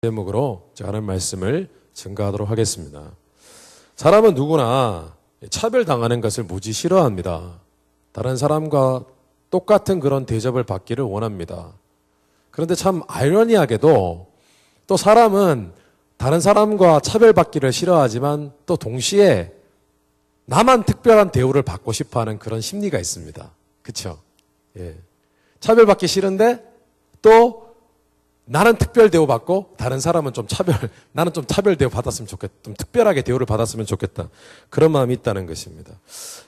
제목으로 제가 하는 말씀을 증가하도록 하겠습니다. 사람은 누구나 차별당하는 것을 무지 싫어합니다. 다른 사람과 똑같은 그런 대접을 받기를 원합니다. 그런데 참 아이러니하게도 또 사람은 다른 사람과 차별받기를 싫어하지만 또 동시에 나만 특별한 대우를 받고 싶어하는 그런 심리가 있습니다. 그렇죠? 예. 차별받기 싫은데 또 나는 특별 대우 받고 다른 사람은 나는 좀 차별 대우 받았으면 좋겠다. 좀 특별하게 대우를 받았으면 좋겠다. 그런 마음이 있다는 것입니다.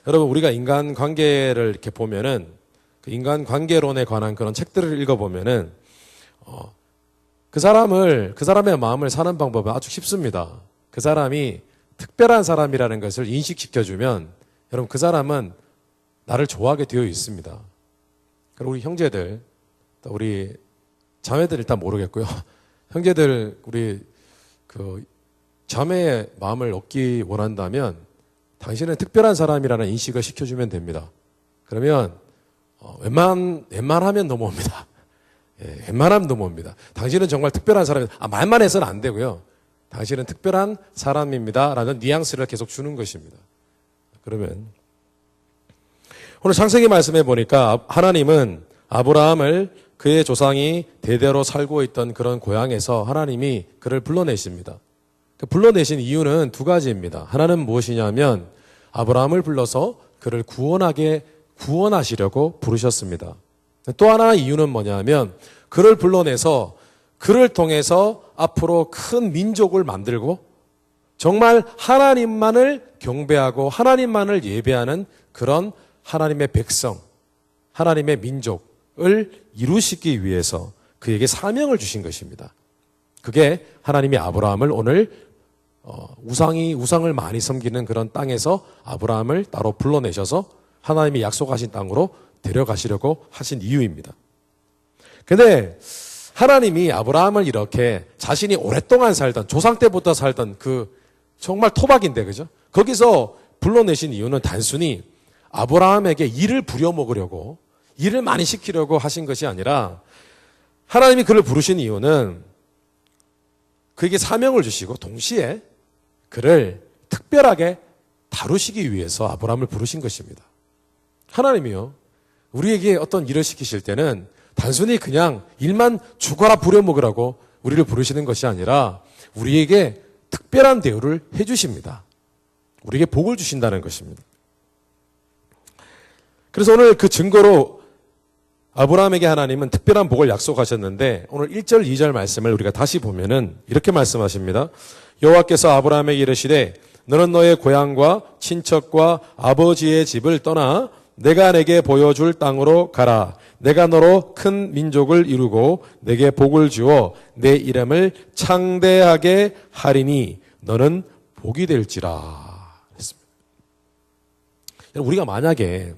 여러분, 우리가 인간 관계를 이렇게 보면은 그 인간 관계론에 관한 그런 책들을 읽어보면은 그 사람의 마음을 사는 방법은 아주 쉽습니다. 그 사람이 특별한 사람이라는 것을 인식시켜주면 여러분, 그 사람은 나를 좋아하게 되어 있습니다. 그리고 우리 형제들, 또 우리 자매들 일단 모르겠고요. 형제들, 우리 자매의 마음을 얻기 원한다면 당신은 특별한 사람이라는 인식을 시켜주면 됩니다. 그러면 웬만하면 넘어옵니다. 예, 웬만하면 넘어옵니다. 당신은 정말 특별한 사람입니다. 말만 해서는 안 되고요. 당신은 특별한 사람입니다. 라는 뉘앙스를 계속 주는 것입니다. 그러면 오늘 창세기 말씀해 보니까 하나님은 아브라함을 그의 조상이 대대로 살고 있던 그런 고향에서 하나님이 그를 불러내십니다. 그 불러내신 이유는 두 가지입니다. 하나는 무엇이냐면 아브라함을 불러서 그를 구원하시려고 부르셨습니다. 또 하나 이유는 뭐냐면 그를 불러내서 그를 통해서 앞으로 큰 민족을 만들고 정말 하나님만을 경배하고 하나님만을 예배하는 그런 하나님의 백성, 하나님의 민족을 이루시기 위해서 그에게 사명을 주신 것입니다. 그게 하나님이 아브라함을 오늘 우상을 많이 섬기는 그런 땅에서 아브라함을 따로 불러내셔서 하나님이 약속하신 땅으로 데려가시려고 하신 이유입니다. 근데 하나님이 아브라함을 이렇게 자신이 오랫동안 살던, 조상 때부터 살던 그 정말 토박인데, 그죠? 거기서 불러내신 이유는 단순히 아브라함에게 일을 부려먹으려고, 일을 많이 시키려고 하신 것이 아니라 하나님이 그를 부르신 이유는 그에게 사명을 주시고 동시에 그를 특별하게 다루시기 위해서 아브라함을 부르신 것입니다. 하나님이요, 우리에게 어떤 일을 시키실 때는 단순히 그냥 일만 죽어라 부려먹으라고 우리를 부르시는 것이 아니라 우리에게 특별한 대우를 해주십니다. 우리에게 복을 주신다는 것입니다. 그래서 오늘 그 증거로 아브라함에게 하나님은 특별한 복을 약속하셨는데 오늘 1절, 2절 말씀을 우리가 다시 보면은 이렇게 말씀하십니다. 여호와께서 아브라함에게 이르시되 너는 너의 고향과 친척과 아버지의 집을 떠나 내가 내게 보여줄 땅으로 가라. 내가 너로 큰 민족을 이루고 내게 복을 주어 내 이름을 창대하게 하리니 너는 복이 될지라. 했습니다. 우리가 만약에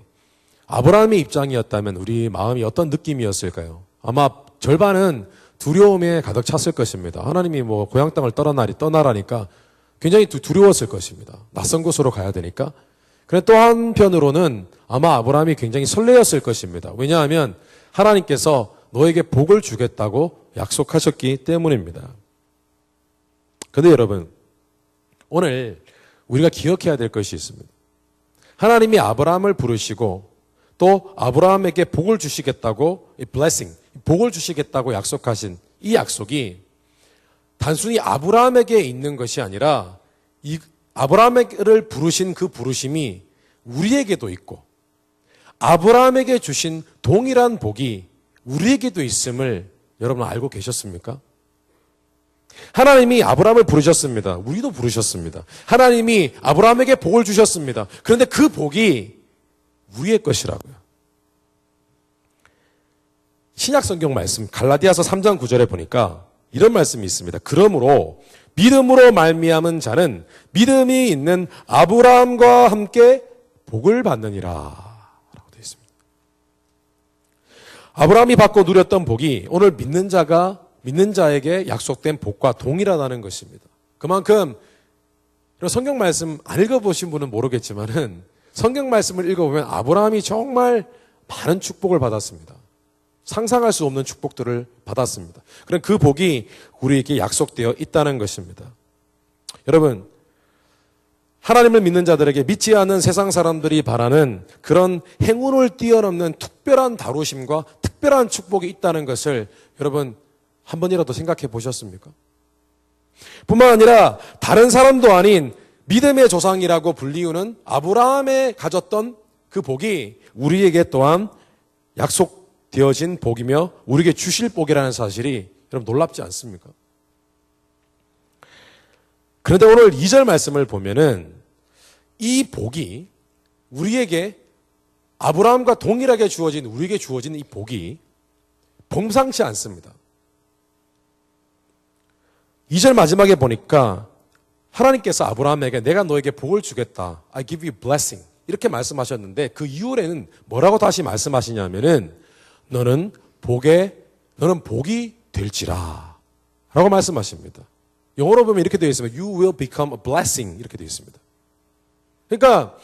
아브라함의 입장이었다면 우리 마음이 어떤 느낌이었을까요? 아마 절반은 두려움에 가득 찼을 것입니다. 하나님이 고향 땅을 떠나라니까 굉장히 두려웠을 것입니다. 낯선 곳으로 가야 되니까. 그런데 또 한편으로는 아마 아브라함이 굉장히 설레었을 것입니다. 왜냐하면 하나님께서 너에게 복을 주겠다고 약속하셨기 때문입니다. 그런데 여러분, 오늘 우리가 기억해야 될 것이 있습니다. 하나님이 아브라함을 부르시고 또 아브라함에게 복을 주시겠다고, 복을 주시겠다고 약속하신 이 약속이 단순히 아브라함에게 있는 것이 아니라 이 아브라함을 부르신 그 부르심이 우리에게도 있고 아브라함에게 주신 동일한 복이 우리에게도 있음을 여러분 알고 계셨습니까? 하나님이 아브라함을 부르셨습니다. 우리도 부르셨습니다. 하나님이 아브라함에게 복을 주셨습니다. 그런데 그 복이 우리의 것이라고요. 신약 성경 말씀 갈라디아서 3장 9절에 보니까 이런 말씀이 있습니다. 그러므로 믿음으로 말미암은 자는 믿음이 있는 아브라함과 함께 복을 받느니라 라고 되어 있습니다. 아브라함이 받고 누렸던 복이 오늘 믿는 자에게 약속된 복과 동일하다는 것입니다. 그만큼 성경 말씀 안 읽어보신 분은 모르겠지만은 성경 말씀을 읽어보면 아브라함이 정말 많은 축복을 받았습니다. 상상할 수 없는 축복들을 받았습니다. 그럼 그 복이 우리에게 약속되어 있다는 것입니다. 여러분, 하나님을 믿는 자들에게 믿지 않는 세상 사람들이 바라는 그런 행운을 뛰어넘는 특별한 다루심과 특별한 축복이 있다는 것을 여러분 한 번이라도 생각해 보셨습니까? 뿐만 아니라 다른 사람도 아닌 믿음의 조상이라고 불리우는 아브라함에 가졌던 그 복이 우리에게 또한 약속되어진 복이며 우리에게 주실 복이라는 사실이 여러분 놀랍지 않습니까? 그런데 오늘 2절 말씀을 보면은 이 복이 우리에게 아브라함과 동일하게 주어진 우리에게 주어진 이 복이 범상치 않습니다. 2절 마지막에 보니까 하나님께서 아브라함에게 내가 너에게 복을 주겠다. I give you blessing. 이렇게 말씀하셨는데 그 이후에는 뭐라고 다시 말씀하시냐면은 너는 복이 될지라 라고 말씀하십니다. 영어로 보면 이렇게 되어 있습니다. You will become a blessing 이렇게 되어 있습니다. 그러니까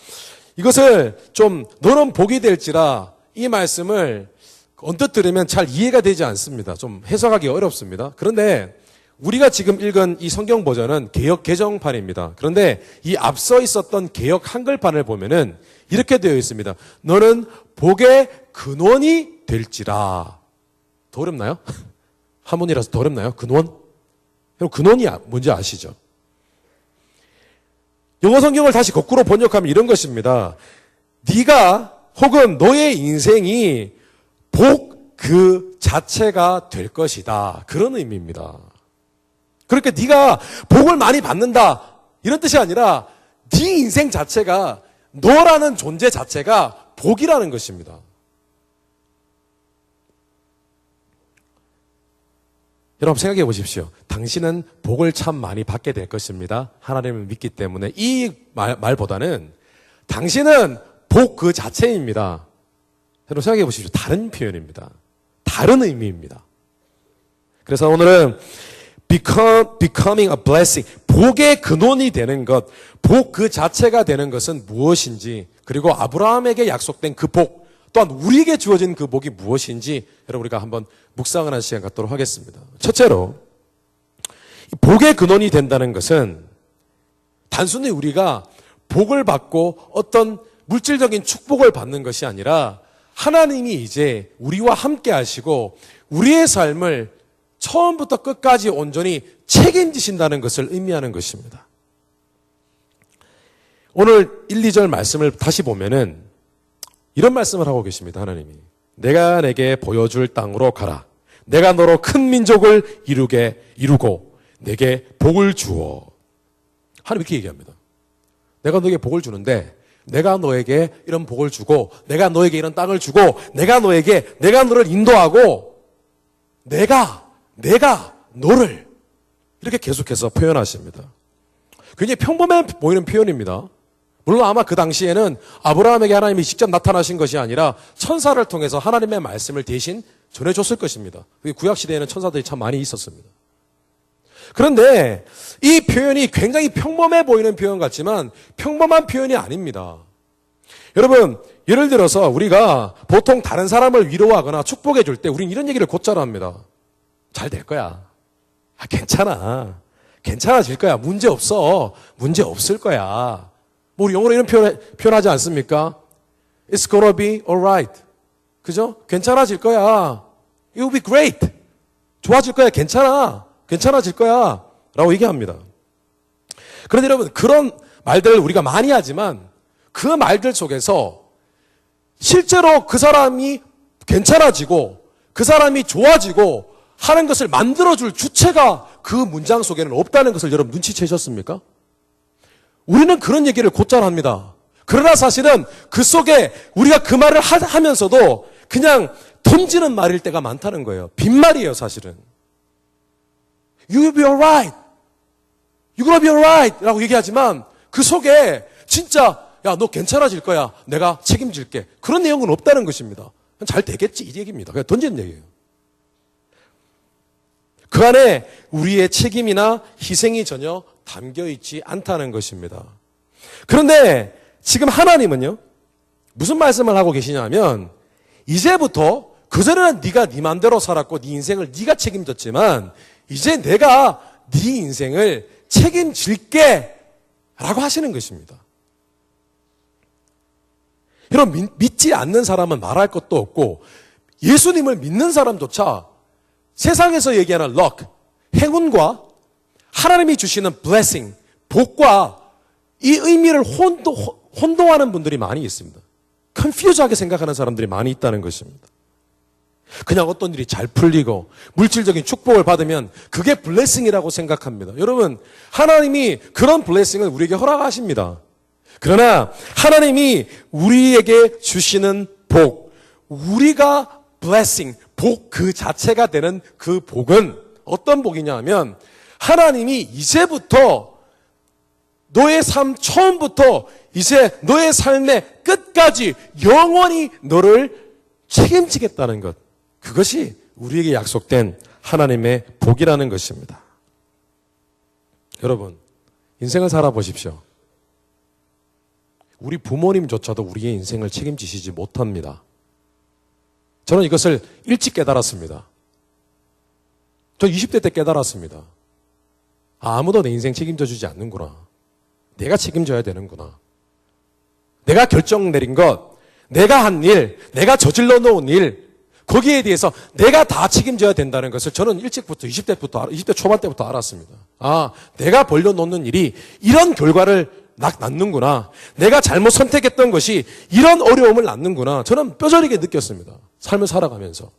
이것을 좀 너는 복이 될지라 이 말씀을 언뜻 들으면 잘 이해가 되지 않습니다. 좀 해석하기 어렵습니다. 그런데 우리가 지금 읽은 이 성경 버전은 개역 개정판입니다. 그런데 이 앞서 있었던 개역 한글판을 보면은 이렇게 되어 있습니다. 너는 복의 근원이 될지라. 더 어렵나요? 한문이라서 더 어렵나요? 근원? 근원이 뭔지 아시죠? 영어 성경을 다시 거꾸로 번역하면 이런 것입니다. 네가 혹은 너의 인생이 복 그 자체가 될 것이다. 그런 의미입니다. 그러니까 네가 복을 많이 받는다 이런 뜻이 아니라 네 인생 자체가 너라는 존재 자체가 복이라는 것입니다. 여러분 생각해 보십시오. 당신은 복을 참 많이 받게 될 것입니다. 하나님을 믿기 때문에 이 말보다는 당신은 복 그 자체입니다. 여러분 생각해 보십시오. 다른 표현입니다. 다른 의미입니다. 그래서 오늘은 becoming a blessing, 복의 근원이 되는 것, 복 그 자체가 되는 것은 무엇인지, 그리고 아브라함에게 약속된 그 복, 또한 우리에게 주어진 그 복이 무엇인지 여러분 우리가 한번 묵상을 하는 시간 갖도록 하겠습니다. 첫째로 복의 근원이 된다는 것은 단순히 우리가 복을 받고 어떤 물질적인 축복을 받는 것이 아니라 하나님이 이제 우리와 함께 하시고 우리의 삶을 처음부터 끝까지 온전히 책임지신다는 것을 의미하는 것입니다. 오늘 1, 2절 말씀을 다시 보면은 이런 말씀을 하고 계십니다. 하나님이 내가 내게 보여줄 땅으로 가라. 내가 너로 큰 민족을 이루고 내게 복을 주어. 하나님 이렇게 얘기합니다. 내가 너에게 복을 주는데 내가 너에게 이런 복을 주고 내가 너에게 이런 땅을 주고 내가 너를 인도하고 내가 너를 이렇게 계속해서 표현하십니다. 굉장히 평범해 보이는 표현입니다. 물론 아마 그 당시에는 아브라함에게 하나님이 직접 나타나신 것이 아니라 천사를 통해서 하나님의 말씀을 대신 전해줬을 것입니다. 구약시대에는 천사들이 참 많이 있었습니다. 그런데 이 표현이 굉장히 평범해 보이는 표현 같지만 평범한 표현이 아닙니다. 여러분, 예를 들어서 우리가 보통 다른 사람을 위로하거나 축복해 줄 때 우리는 이런 얘기를 곧잘 합니다. 잘 될 거야. 괜찮아. 괜찮아질 거야. 문제 없어. 문제 없을 거야. 뭐 우리 영어로 이런 표현하지 않습니까? It's gonna be alright. 그죠? 괜찮아질 거야. It will be great. 좋아질 거야. 괜찮아질 거야. 라고 얘기합니다. 그런데 여러분, 그런 말들을 우리가 많이 하지만 그 말들 속에서 실제로 그 사람이 괜찮아지고 그 사람이 좋아지고 하는 것을 만들어줄 주체가 그 문장 속에는 없다는 것을 여러분 눈치채셨습니까? 우리는 그런 얘기를 곧잘 합니다. 그러나 사실은 그 속에 우리가 그 말을 하면서도 그냥 던지는 말일 때가 많다는 거예요. 빈말이에요, 사실은. You will be alright. You're gonna be alright. 라고 얘기하지만 그 속에 진짜 야, 너 괜찮아질 거야. 내가 책임질게. 그런 내용은 없다는 것입니다. 잘 되겠지 이 얘기입니다. 그냥 던지는 얘기예요. 그 안에 우리의 책임이나 희생이 전혀 담겨있지 않다는 것입니다. 그런데 지금 하나님은요, 무슨 말씀을 하고 계시냐면 이제부터 그전에는 네가 네 맘대로 살았고 네 인생을 네가 책임졌지만 이제 내가 네 인생을 책임질게 라고 하시는 것입니다. 여러분, 믿지 않는 사람은 말할 것도 없고 예수님을 믿는 사람조차 세상에서 얘기하는 luck, 행운과 하나님이 주시는 blessing, 복과 이 의미를 혼동하는 분들이 많이 있습니다. confuse하게 생각하는 사람들이 많이 있다는 것입니다. 그냥 어떤 일이 잘 풀리고 물질적인 축복을 받으면 그게 블레싱이라고 생각합니다. 여러분, 하나님이 그런 블레싱을 우리에게 허락하십니다. 그러나 하나님이 우리에게 주시는 복, 우리가 블레싱, 복 그 자체가 되는 그 복은 어떤 복이냐 하면 하나님이 이제부터 너의 삶 처음부터 이제 너의 삶의 끝까지 영원히 너를 책임지겠다는 것. 그것이 우리에게 약속된 하나님의 복이라는 것입니다. 여러분, 인생을 살아보십시오. 우리 부모님조차도 우리의 인생을 책임지시지 못합니다. 저는 이것을 일찍 깨달았습니다. 저 20대 때 깨달았습니다. 아무도 내 인생 책임져 주지 않는구나. 내가 책임져야 되는구나. 내가 결정 내린 것, 내가 한 일, 내가 저질러 놓은 일, 거기에 대해서 내가 다 책임져야 된다는 것을 저는 일찍부터 20대 초반 때부터 알았습니다. 아, 내가 벌려놓는 일이 이런 결과를 낳는구나. 내가 잘못 선택했던 것이 이런 어려움을 낳는구나. 저는 뼈저리게 느꼈습니다. 삶을 살아가면서.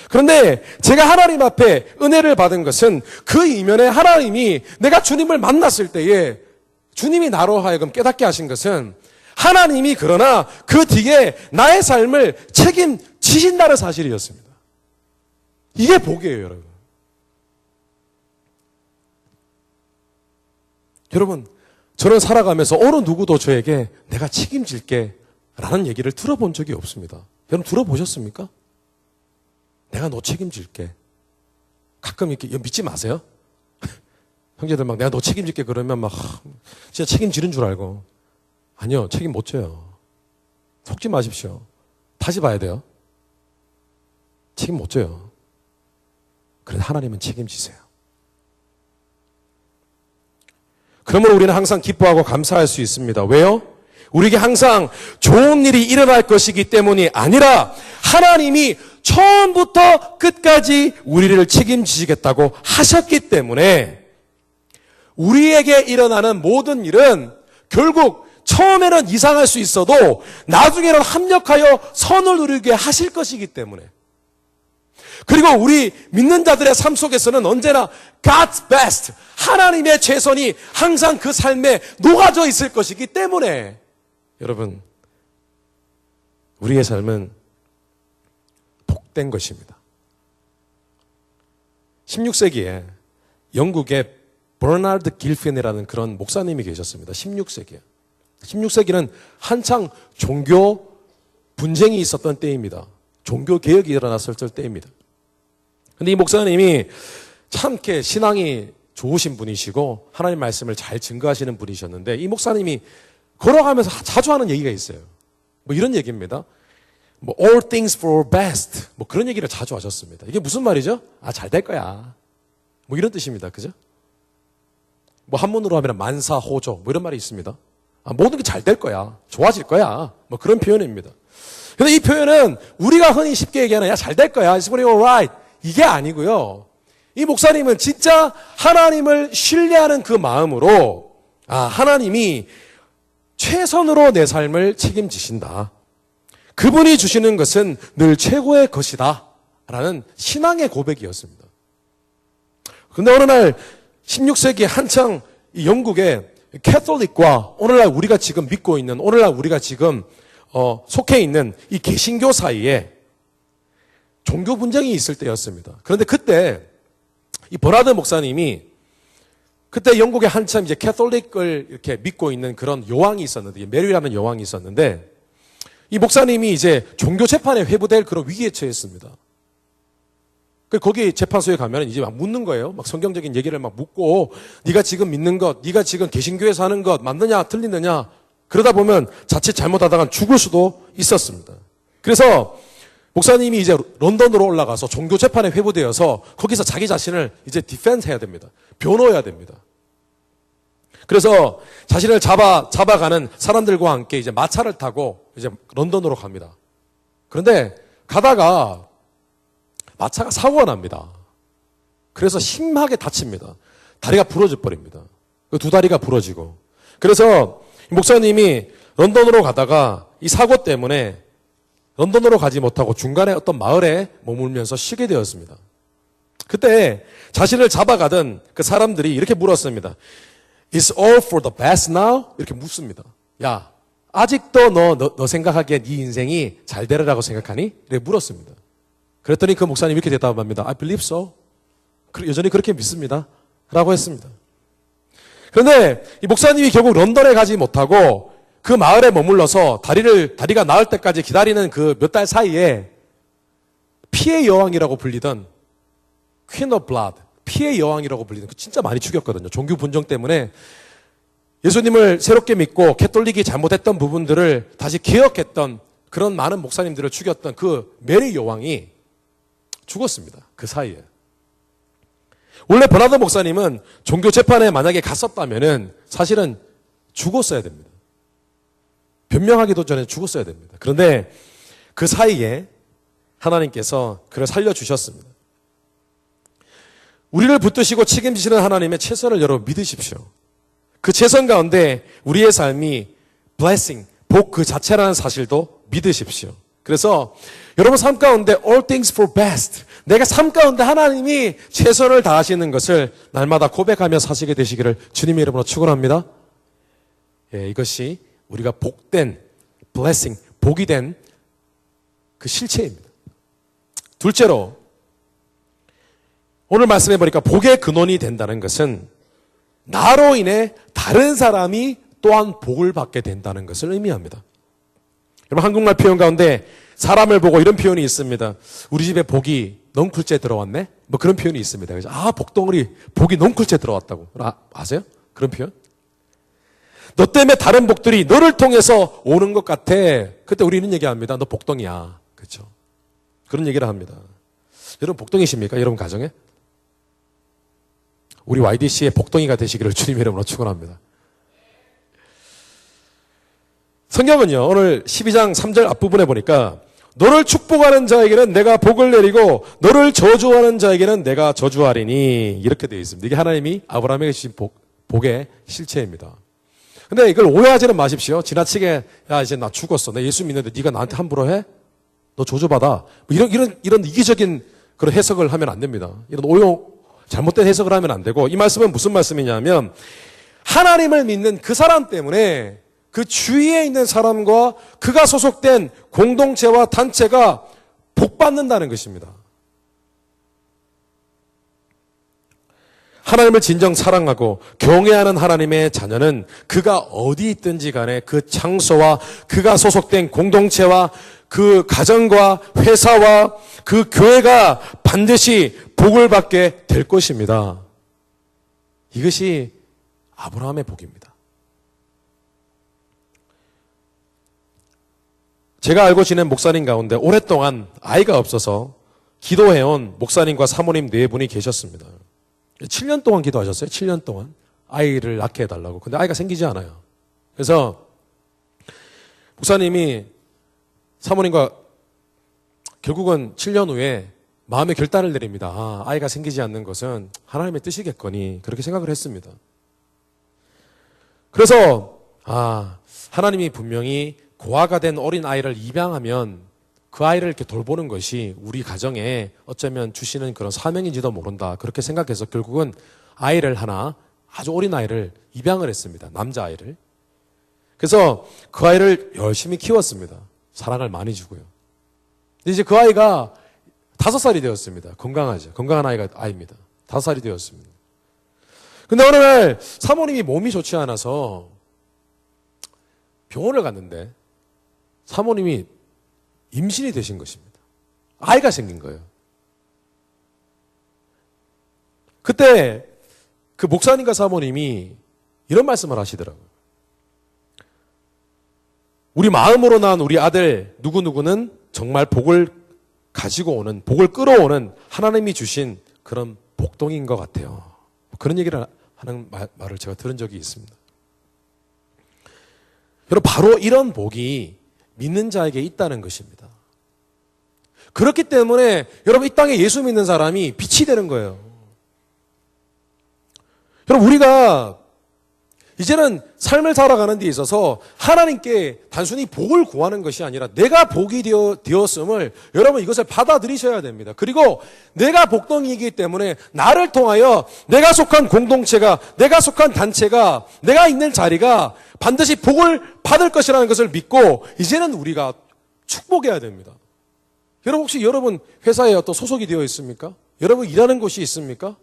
그런데 제가 하나님 앞에 은혜를 받은 것은 그 이면에 하나님이 내가 주님을 만났을 때에 주님이 나로 하여금 깨닫게 하신 것은 하나님이 그러나 그 뒤에 나의 삶을 책임지신다는 사실이었습니다. 이게 복이에요, 여러분. 여러분, 저는 살아가면서 어느 누구도 저에게 내가 책임질게 라는 얘기를 들어본 적이 없습니다. 여러분 들어보셨습니까? 내가 너 책임질게. 가끔 이렇게 믿지 마세요. 형제들 막 내가 너 책임질게 그러면 막 진짜 책임지는 줄 알고. 아니요, 책임 못 져요. 속지 마십시오. 다시 봐야 돼요. 책임 못 져요. 그래도 하나님은 책임지세요. 그러므로 우리는 항상 기뻐하고 감사할 수 있습니다. 왜요? 우리에게 항상 좋은 일이 일어날 것이기 때문이 아니라 하나님이 처음부터 끝까지 우리를 책임지시겠다고 하셨기 때문에 우리에게 일어나는 모든 일은 결국 처음에는 이상할 수 있어도 나중에는 합력하여 선을 누리게 하실 것이기 때문에 그리고 우리 믿는 자들의 삶 속에서는 언제나 God's best, 하나님의 최선이 항상 그 삶에 녹아져 있을 것이기 때문에 여러분, 우리의 삶은 복된 것입니다. 16세기에 영국의 버나드 길핀이라는 그런 목사님이 계셨습니다. 16세기에. 16세기는 한창 종교 분쟁이 있었던 때입니다. 종교 개혁이 일어났을 때입니다. 근데 이 목사님이 참 이렇게 신앙이 좋으신 분이시고 하나님 말씀을 잘 증거하시는 분이셨는데 이 목사님이 걸어가면서 자주 하는 얘기가 있어요. 뭐 이런 얘기입니다. 뭐 all things for best 뭐 그런 얘기를 자주 하셨습니다. 이게 무슨 말이죠? 아, 잘 될 거야. 뭐 이런 뜻입니다. 그죠? 뭐 한문으로 하면 만사호조 뭐 이런 말이 있습니다. 아, 모든 게 잘 될 거야. 좋아질 거야. 뭐 그런 표현입니다. 근데 이 표현은 우리가 흔히 쉽게 얘기하는 야, 잘 될 거야. It's going to be alright. 이게 아니고요. 이 목사님은 진짜 하나님을 신뢰하는 그 마음으로 아, 하나님이 최선으로 내 삶을 책임지신다. 그분이 주시는 것은 늘 최고의 것이다. 라는 신앙의 고백이었습니다. 그런데 어느 날 16세기 한창 이 영국의 캐톨릭과 오늘날 우리가 지금 믿고 있는 오늘날 우리가 지금 속해 있는 이 개신교 사이에 종교 분쟁이 있을 때였습니다. 그런데 그때 이 버나드 목사님이 그때 영국에 한참 이제 캐톨릭을 이렇게 믿고 있는 그런 여왕이 있었는데 메리라는 여왕이 있었는데 이 목사님이 이제 종교 재판에 회부될 그런 위기에 처했습니다. 거기 재판소에 가면 이제 막 묻는 거예요. 막 성경적인 얘기를 막 묻고 네가 지금 믿는 것, 네가 지금 개신교에서 하는 것 맞느냐 틀리느냐 그러다 보면 자칫 잘못하다가 죽을 수도 있었습니다. 그래서 목사님이 이제 런던으로 올라가서 종교 재판에 회부되어서 거기서 자기 자신을 이제 디펜스 해야 됩니다. 변호해야 됩니다. 그래서 자신을 잡아가는 사람들과 함께 이제 마차를 타고 이제 런던으로 갑니다. 그런데 가다가 마차가 사고가 납니다. 그래서 심하게 다칩니다. 다리가 부러져 버립니다. 그 두 다리가 부러지고. 그래서 목사님이 런던으로 가다가 이 사고 때문에 런던으로 가지 못하고 중간에 어떤 마을에 머물면서 쉬게 되었습니다. 그때 자신을 잡아가던 그 사람들이 이렇게 물었습니다. Is all for the best now? 이렇게 묻습니다. 야, 아직도 너 생각하기에 네 인생이 잘 되리라고 생각하니? 이렇게 물었습니다. 그랬더니 그 목사님이 이렇게 대답합니다. I believe so. 여전히 그렇게 믿습니다. 라고 했습니다. 그런데 이 목사님이 결국 런던에 가지 못하고 그 마을에 머물러서 다리가 나을 때까지 기다리는 그 몇 달 사이에 피의 여왕이라고 불리던 Queen of Blood, 피의 여왕이라고 불리는 그 진짜 많이 죽였거든요. 종교 분정 때문에 예수님을 새롭게 믿고 캐톨릭이 잘못했던 부분들을 다시 개혁했던 그런 많은 목사님들을 죽였던 그 메리 여왕이 죽었습니다. 그 사이에. 원래 버나드 목사님은 종교 재판에 만약에 갔었다면은 사실은 죽었어야 됩니다. 변명하기도 전에 죽었어야 됩니다. 그런데 그 사이에 하나님께서 그를 살려주셨습니다. 우리를 붙드시고 책임지시는 하나님의 최선을 여러분 믿으십시오. 그 최선 가운데 우리의 삶이 blessing, 복 그 자체라는 사실도 믿으십시오. 그래서 여러분 삶 가운데 all things for best, 내가 삶 가운데 하나님이 최선을 다하시는 것을 날마다 고백하며 사시게 되시기를 주님의 이름으로 축원합니다. 예, 이것이 우리가 복된 blessing, 복이 된 그 실체입니다. 둘째로 오늘 말씀해 보니까 복의 근원이 된다는 것은 나로 인해 다른 사람이 또한 복을 받게 된다는 것을 의미합니다. 여러분 한국말 표현 가운데 사람을 보고 이런 표현이 있습니다. 우리 집에 복이 넝쿨째 들어왔네? 뭐 그런 표현이 있습니다. 그래서 복덩어리 복이 넝쿨째 들어왔다고. 아세요? 그런 표현? 너 때문에 다른 복들이 너를 통해서 오는 것 같아. 그때 우리는 얘기합니다. 너 복덩이야. 그렇죠? 그런 얘기를 합니다. 여러분 복덩이십니까? 여러분 가정에? 우리 YDC의 복덩이가 되시기를 주님의 이름으로 축원합니다. 성경은요, 오늘 12장 3절 앞부분에 보니까 너를 축복하는 자에게는 내가 복을 내리고 너를 저주하는 자에게는 내가 저주하리니 이렇게 되어 있습니다. 이게 하나님이 아브라함에게 주신 복의 실체입니다. 근데 이걸 오해하지는 마십시오. 지나치게 야 이제 나 죽었어. 나 예수 믿는데 네가 나한테 함부로 해? 너 저주받아. 이런 이기적인 그런 해석을 하면 안 됩니다. 이런 잘못된 해석을 하면 안 되고 이 말씀은 무슨 말씀이냐면 하나님을 믿는 그 사람 때문에 그 주위에 있는 사람과 그가 소속된 공동체와 단체가 복받는다는 것입니다. 하나님을 진정 사랑하고 경외하는 하나님의 자녀는 그가 어디 있든지 간에 그 장소와 그가 소속된 공동체와 그 가정과 회사와 그 교회가 반드시 복을 받게 될 것입니다. 이것이 아브라함의 복입니다. 제가 알고 지낸 목사님 가운데 오랫동안 아이가 없어서 기도해온 목사님과 사모님 네 분이 계셨습니다. 7년 동안 기도하셨어요. 7년 동안 아이를 낳게 해달라고. 근데 아이가 생기지 않아요. 그래서 목사님이 사모님과 결국은 7년 후에 마음의 결단을 내립니다. 아이가 생기지 않는 것은 하나님의 뜻이겠거니 그렇게 생각을 했습니다. 그래서 하나님이 분명히 고아가 된 어린 아이를 입양하면 그 아이를 이렇게 돌보는 것이 우리 가정에 어쩌면 주시는 그런 사명인지도 모른다. 그렇게 생각해서 결국은 아이를 하나, 아주 어린 아이를 입양을 했습니다. 남자아이를. 그래서 그 아이를 열심히 키웠습니다. 사랑을 많이 주고요. 근데 이제 그 아이가 5살이 되었습니다. 건강하죠. 건강한 아이입니다. 5살이 되었습니다. 근데 어느 날 사모님이 몸이 좋지 않아서 병원을 갔는데 사모님이 임신이 되신 것입니다. 아이가 생긴 거예요. 그때 그 목사님과 사모님이 이런 말씀을 하시더라고요. 우리 마음으로 낳은 우리 아들 누구누구는 정말 복을 가지고 오는, 복을 끌어오는 하나님이 주신 그런 복동인 것 같아요. 그런 얘기를 하는 말을 제가 들은 적이 있습니다. 여러분, 바로 이런 복이 믿는 자에게 있다는 것입니다. 그렇기 때문에 여러분, 이 땅에 예수 믿는 사람이 빛이 되는 거예요. 여러분, 우리가 이제는 삶을 살아가는 데 있어서 하나님께 단순히 복을 구하는 것이 아니라 내가 복이 되었음을 여러분 이것을 받아들이셔야 됩니다. 그리고 내가 복덩이이기 때문에 나를 통하여 내가 속한 공동체가, 내가 속한 단체가, 내가 있는 자리가 반드시 복을 받을 것이라는 것을 믿고 이제는 우리가 축복해야 됩니다. 여러분, 혹시 여러분 회사에 어떤 소속이 되어 있습니까? 여러분 일하는 곳이 있습니까?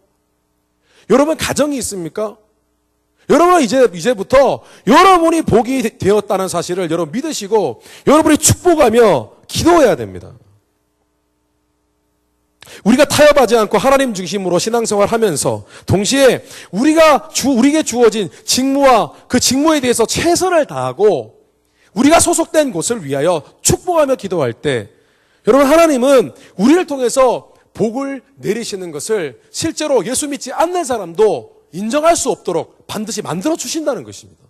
여러분 가정이 있습니까? 여러분은 이제부터 여러분이 복이 되었다는 사실을 여러분 믿으시고 여러분이 축복하며 기도해야 됩니다. 우리가 타협하지 않고 하나님 중심으로 신앙생활 하면서 동시에 우리에게 주어진 직무와 그 직무에 대해서 최선을 다하고 우리가 소속된 곳을 위하여 축복하며 기도할 때 여러분, 하나님은 우리를 통해서 복을 내리시는 것을 실제로 예수 믿지 않는 사람도 인정할 수 없도록 반드시 만들어 주신다는 것입니다.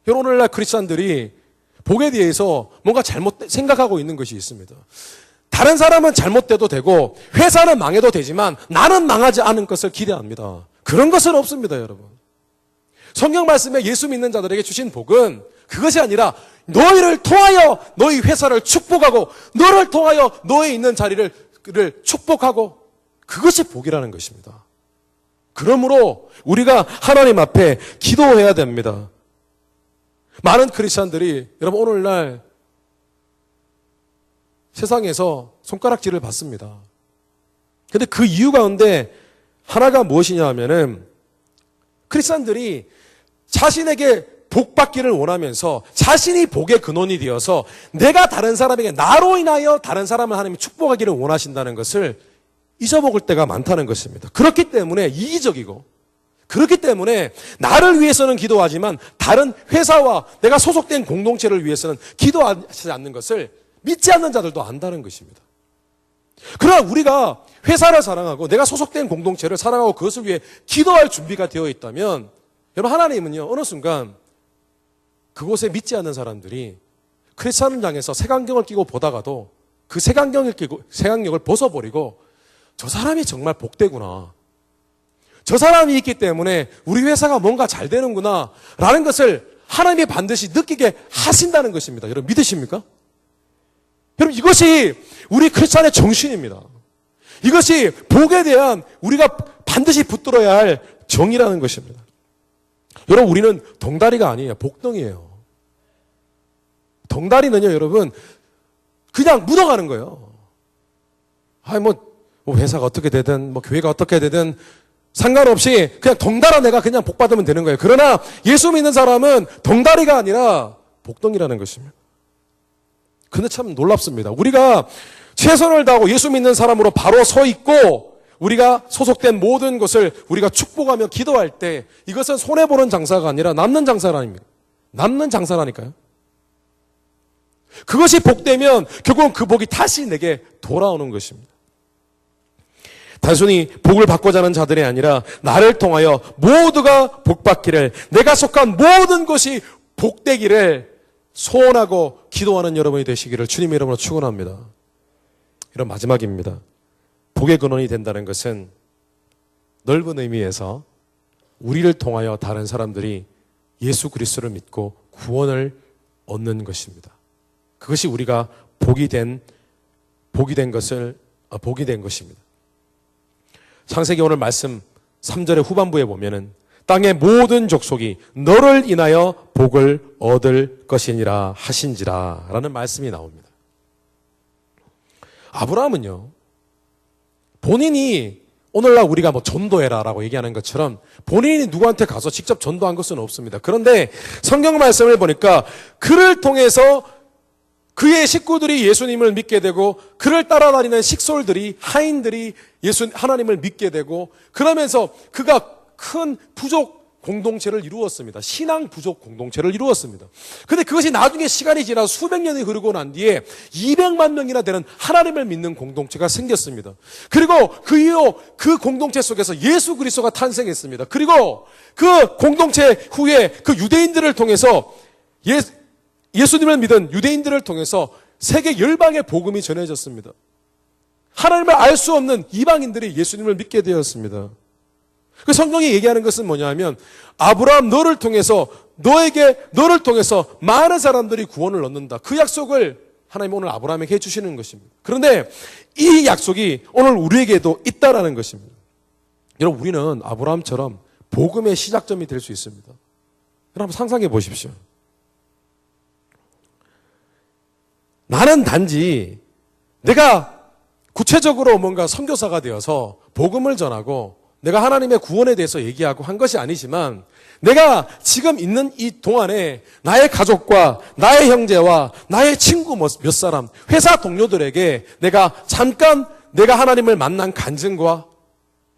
여러분, 오늘날 크리스찬들이 복에 대해서 뭔가 잘못 생각하고 있는 것이 있습니다. 다른 사람은 잘못돼도 되고 회사는 망해도 되지만 나는 망하지 않은 것을 기대합니다. 그런 것은 없습니다, 여러분. 성경 말씀에 예수 믿는 자들에게 주신 복은 그것이 아니라 너희를 통하여 너희 회사를 축복하고 너를 통하여 너의 있는 자리를 축복하고 그것이 복이라는 것입니다. 그러므로 우리가 하나님 앞에 기도해야 됩니다. 많은 크리스찬들이 여러분 오늘날 세상에서 손가락질을 받습니다. 그런데 그 이유 가운데 하나가 무엇이냐 하면은 크리스찬들이 자신에게 복 받기를 원하면서 자신이 복의 근원이 되어서 내가 다른 사람에게 나로 인하여 다른 사람을 하나님이 축복하기를 원하신다는 것을 잊어먹을 때가 많다는 것입니다. 그렇기 때문에 이기적이고 그렇기 때문에 나를 위해서는 기도하지만 다른 회사와 내가 소속된 공동체를 위해서는 기도하지 않는 것을 믿지 않는 자들도 안다는 것입니다. 그러나 우리가 회사를 사랑하고 내가 소속된 공동체를 사랑하고 그것을 위해 기도할 준비가 되어 있다면 여러분, 하나님은요 어느 순간 그곳에 믿지 않는 사람들이 크리스찬을 향해서 색안경을 끼고 보다가도 그 색안경을 벗어버리고 저 사람이 정말 복되구나, 저 사람이 있기 때문에 우리 회사가 뭔가 잘 되는구나 라는 것을 하나님이 반드시 느끼게 하신다는 것입니다. 여러분 믿으십니까? 여러분, 이것이 우리 크리스찬의 정신입니다. 이것이 복에 대한 우리가 반드시 붙들어야 할 정의라는 것입니다. 여러분, 우리는 덩다리가 아니에요. 복덩이에요. 덩다리는요, 여러분, 그냥 묻어가는 거예요. 뭐 회사가 어떻게 되든, 교회가 어떻게 되든, 상관없이 그냥 덩달아 내가 그냥 복 받으면 되는 거예요. 그러나 예수 믿는 사람은 덩다리가 아니라 복덩이라는 것입니다. 근데 참 놀랍습니다. 우리가 최선을 다하고 예수 믿는 사람으로 바로 서 있고 우리가 소속된 모든 것을 우리가 축복하며 기도할 때 이것은 손해보는 장사가 아니라 남는 장사라니까요. 남는 장사라니까요. 그것이 복되면 결국은 그 복이 다시 내게 돌아오는 것입니다. 단순히 복을 받고자 하는 자들이 아니라 나를 통하여 모두가 복받기를, 내가 속한 모든 것이 복되기를 소원하고 기도하는 여러분이 되시기를 주님의 이름으로 축원합니다. 이런 마지막입니다. 복의 근원이 된다는 것은 넓은 의미에서 우리를 통하여 다른 사람들이 예수 그리스도를 믿고 구원을 얻는 것입니다. 그것이 우리가 복이 된 것입니다. 창세기 오늘 말씀 3절의 후반부에 보면은 땅의 모든 족속이 너를 인하여 복을 얻을 것이니라 하신지라 라는 말씀이 나옵니다. 아브라함은요, 본인이 오늘날 우리가 전도해라 라고 얘기하는 것처럼 본인이 누구한테 가서 직접 전도한 것은 없습니다. 그런데 성경 말씀을 보니까 그를 통해서 그의 식구들이 예수님을 믿게 되고 그를 따라다니는 식솔들이, 하인들이 하나님을 믿게 되고 그러면서 그가 큰 부족 공동체를 이루었습니다. 신앙 부족 공동체를 이루었습니다. 근데 그것이 나중에 시간이 지나 수백 년이 흐르고 난 뒤에 200만 명이나 되는 하나님을 믿는 공동체가 생겼습니다. 그리고 그 이후 그 공동체 속에서 예수 그리스도가 탄생했습니다. 그리고 그 공동체 후에 그 유대인들을 통해서 예수님을 믿은 유대인들을 통해서 세계 열방의 복음이 전해졌습니다. 하나님을 알 수 없는 이방인들이 예수님을 믿게 되었습니다. 그 성경이 얘기하는 것은 뭐냐면 아브라함 너를 통해서 너를 통해서 많은 사람들이 구원을 얻는다. 그 약속을 하나님 오늘 아브라함에게 해주시는 것입니다. 그런데 이 약속이 오늘 우리에게도 있다라는 것입니다. 여러분 우리는 아브라함처럼 복음의 시작점이 될 수 있습니다. 여러분 상상해 보십시오. 나는 단지 내가 구체적으로 뭔가 선교사가 되어서 복음을 전하고 내가 하나님의 구원에 대해서 얘기하고 한 것이 아니지만 내가 지금 있는 이 동안에 나의 가족과 나의 형제와 나의 친구 몇 사람, 회사 동료들에게 내가 잠깐 내가 하나님을 만난 간증과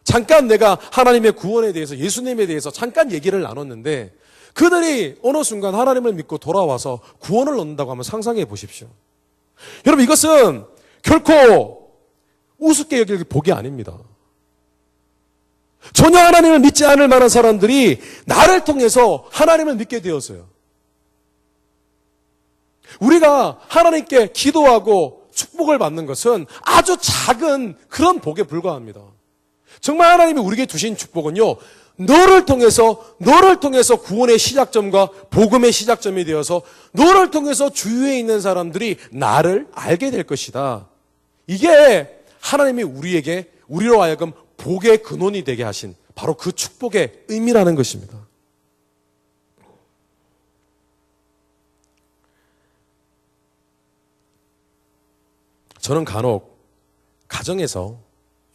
잠깐 내가 하나님의 구원에 대해서 예수님에 대해서 잠깐 얘기를 나눴는데 그들이 어느 순간 하나님을 믿고 돌아와서 구원을 얻는다고 하면 상상해 보십시오. 여러분 이것은 결코 우습게 여길 복이 아닙니다. 전혀 하나님을 믿지 않을 만한 사람들이 나를 통해서 하나님을 믿게 되었어요. 우리가 하나님께 기도하고 축복을 받는 것은 아주 작은 그런 복에 불과합니다. 정말 하나님이 우리에게 주신 축복은요, 너를 통해서 구원의 시작점과 복음의 시작점이 되어서 너를 통해서 주위에 있는 사람들이 나를 알게 될 것이다. 이게 하나님이 우리로 하여금 복의 근원이 되게 하신 바로 그 축복의 의미라는 것입니다. 저는 간혹 가정에서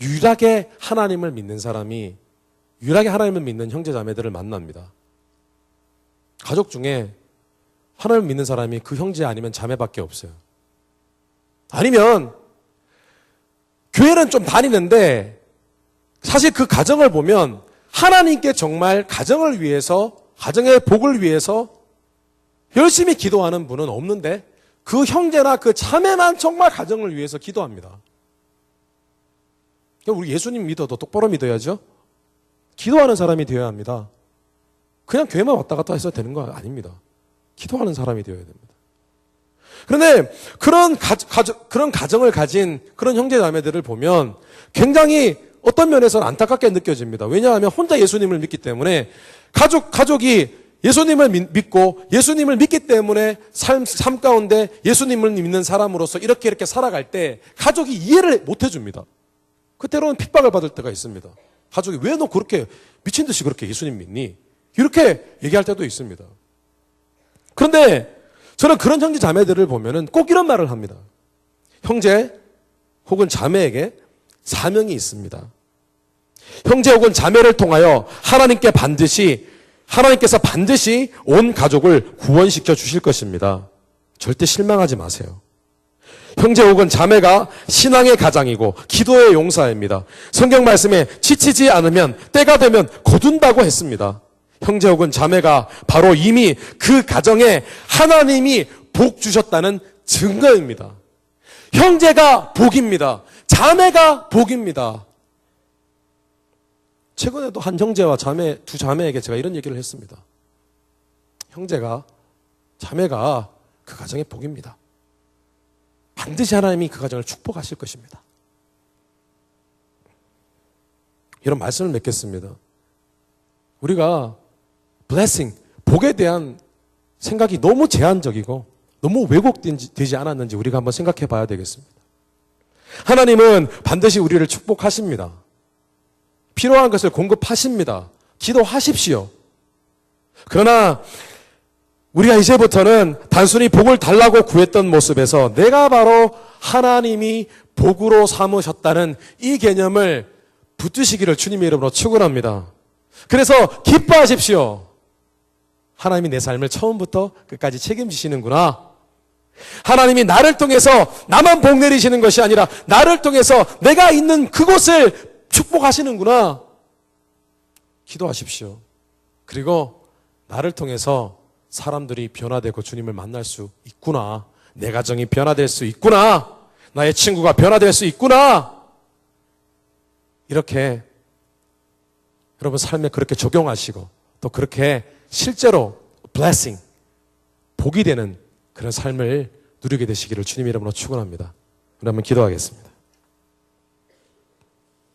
유일하게 하나님을 믿는 사람이 유일하게 하나님을 믿는 형제 자매들을 만납니다. 가족 중에 하나님을 믿는 사람이 그 형제 아니면 자매밖에 없어요. 아니면 교회는 좀 다니는데 사실 그 가정을 보면 하나님께 정말 가정을 위해서 가정의 복을 위해서 열심히 기도하는 분은 없는데 그 형제나 그 자매만 정말 가정을 위해서 기도합니다. 우리 예수님 믿어도 똑바로 믿어야죠. 기도하는 사람이 되어야 합니다. 그냥 교회만 왔다 갔다 해서 되는 거 아닙니다. 기도하는 사람이 되어야 됩니다. 그런데 그런 가정을 가진 그런 형제 자매들을 보면 굉장히 어떤 면에서는 안타깝게 느껴집니다. 왜냐하면 혼자 예수님을 믿기 때문에 가족이 예수님을 믿고 예수님을 믿기 때문에 삶 가운데 예수님을 믿는 사람으로서 이렇게 살아갈 때 가족이 이해를 못 해줍니다. 그때로는 핍박을 받을 때가 있습니다. 가족이 왜 너 그렇게 미친 듯이 그렇게 예수님 믿니? 이렇게 얘기할 때도 있습니다. 그런데 저는 그런 형제 자매들을 보면은 꼭 이런 말을 합니다. 형제 혹은 자매에게 사명이 있습니다. 형제 혹은 자매를 통하여 하나님께서 반드시 온 가족을 구원시켜 주실 것입니다. 절대 실망하지 마세요. 형제 혹은 자매가 신앙의 가장이고 기도의 용사입니다. 성경 말씀에 지치지 않으면 때가 되면 거둔다고 했습니다. 형제 혹은 자매가 바로 이미 그 가정에 하나님이 복 주셨다는 증거입니다. 형제가 복입니다. 자매가 복입니다. 최근에도 한 형제와 두 자매에게 제가 이런 얘기를 했습니다. 자매가 그 가정의 복입니다. 반드시 하나님이 그 가정을 축복하실 것입니다. 이런 말씀을 맺겠습니다. 우리가 복에 대한 생각이 너무 제한적이고 너무 왜곡되지 않았는지 우리가 한번 생각해 봐야 되겠습니다. 하나님은 반드시 우리를 축복하십니다. 필요한 것을 공급하십니다. 기도하십시오. 그러나 우리가 이제부터는 단순히 복을 달라고 구했던 모습에서 내가 바로 하나님이 복으로 삼으셨다는 이 개념을 붙드시기를 주님의 이름으로 축원합니다. 그래서 기뻐하십시오. 하나님이 내 삶을 처음부터 끝까지 책임지시는구나. 하나님이 나를 통해서 나만 복 내리시는 것이 아니라 나를 통해서 내가 있는 그곳을 축복하시는구나. 기도하십시오. 그리고 나를 통해서 사람들이 변화되고 주님을 만날 수 있구나. 내 가정이 변화될 수 있구나. 나의 친구가 변화될 수 있구나. 이렇게 여러분 삶에 그렇게 적용하시고 또 그렇게 실제로 blessing, 복이 되는 그런 삶을 누리게 되시기를 주님 이름으로 축원합니다. 우리 한번 기도하겠습니다.